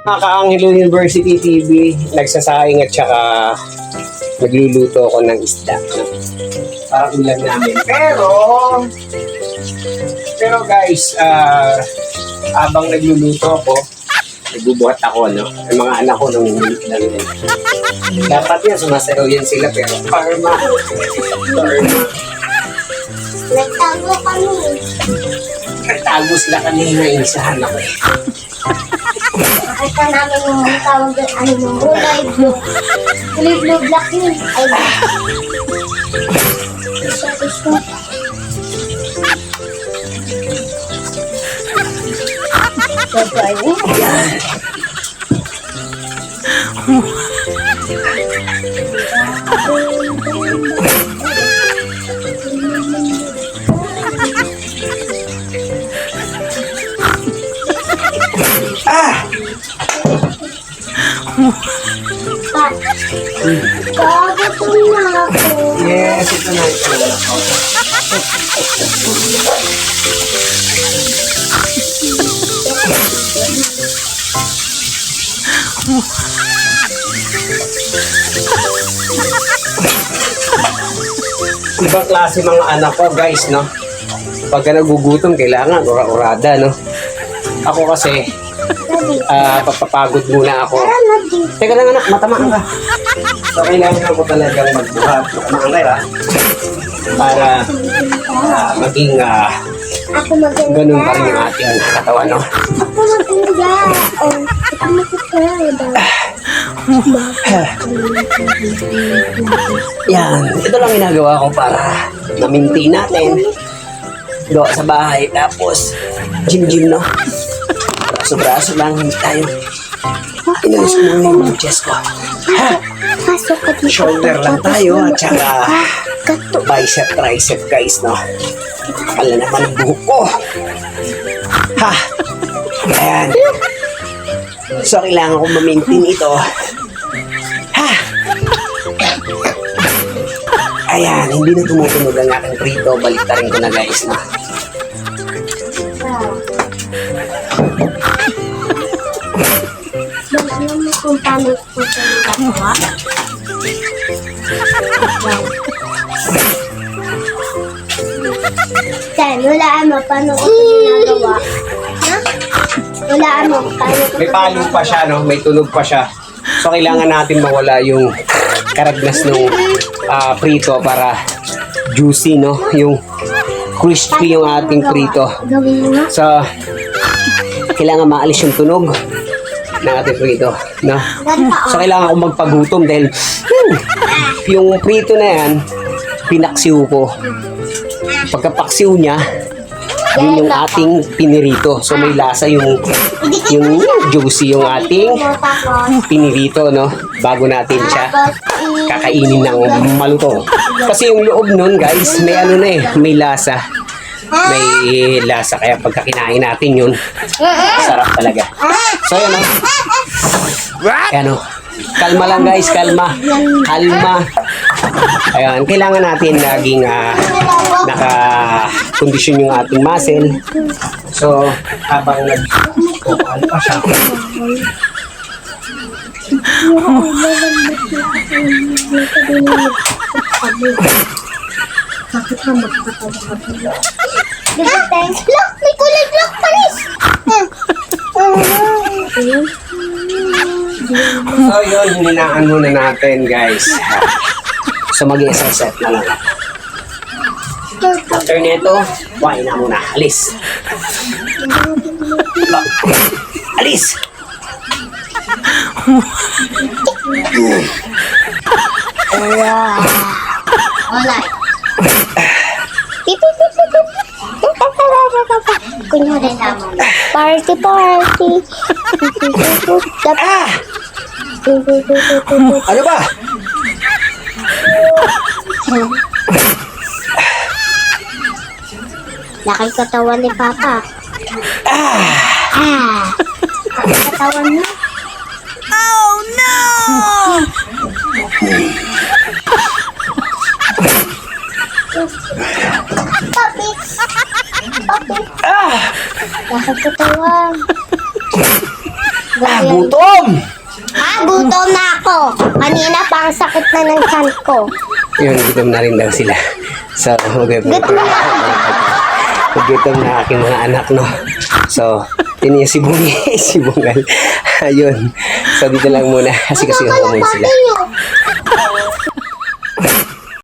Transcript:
Mga Ka-Angelo University TV, nagsasaing at saka nagluluto ako ng isda. Para ulam namin. Pero guys, habang nagluluto ako, nagbubuhat ako, no? Yung mga anak ko nangungulit lang yan. Dapat yan, sumasayaw yan sila, pero karma. Nagtago kami. Nagtago sila kanina, isahan ako eh. Nakita namin yung tawag doon, ano mo, kulay blue. Kulay blue black yun. Ay, isa. Kakagutom na ako. Yes, ito na ito. Ibang klase mga anak ko, guys, no? Pagka nagugutom, kailangan ura-urada, no? Ako kasi, papapagod muna ako. Teka lang anak, matamaan ka. So, kailangan ko talagang magbuhat. Matamaan ka, ha? Para maging Ako maganda. ganun pa rin yung ating katawan, no? Ako maganda. Oh, ako maganda. Yan, ito lang ginagawa ko para ma-maintain natin. Gawa sa bahay, tapos gym, no? Braso-braso lang, hindi tayo. Inalis ko lang yung mga chest ko. Pasok ka dito. Shoulder lang tayo, at saka bicep, tricep, guys, no? Akala naman ang buhok ko. Ha! Ayan. So, kailangan ko ma-maintain ito. Ha! Ayan, hindi na tumutunog ang aking prito. Baliktarin ko na, guys, no? Alam mo kung paano ko siya nagagawa? Then, walaan mo paano ko siya ginagawa? Ha? Walaan mo paano ko May palo pa siya, no? May tunog pa siya. So, kailangan natin mawala yung karagnas ng prito para juicy, no? Yung crispy yung ating prito. Gawin mo nga. So, kailangan maalis yung tunog ng ating prito, no? So, kailangan ko magpagutom dahil yung prito na yan, pinaksiw ko. Pagkapaksiw niya, yun yung ating pinirito. So, may lasa yung juicy yung ating pinirito, no? Bago natin siya kakainin ng malutong. Kasi yung loob nun, guys, may ano na eh, may lasa. May lasa, kaya pagka kinain natin yun, sarap talaga. So, yan, no? Yan, no? Kalma lang, guys, kalma. Ayan, kailangan natin naging naka-kondisyon yung ating muscle. So, habang nag-kupal pa siya. Bakit ka magkakabakabila? Diba, thanks? Look! May kulay block palis! So, yun, hininaan muna natin, guys. So, mag-isang set na lang. After nito, kuhain na muna. Alis! Alis! Alright. Kunyari naman. Party. Ano ba? Laki katawan ni Papa. Laki katawan mo. Oh no! Papi. Laki katawan. Gutom! Gutom na ako. Kanina pa ang sakit na ng tiyan ko. Yun, gutom na rin daw sila. So, Gutom na ako. gutom na aking mga anak, no? So, yun yung si Bungi, si Bungal. Ayun. So, dito lang muna. Kasi ako muna sila. Pati nyo.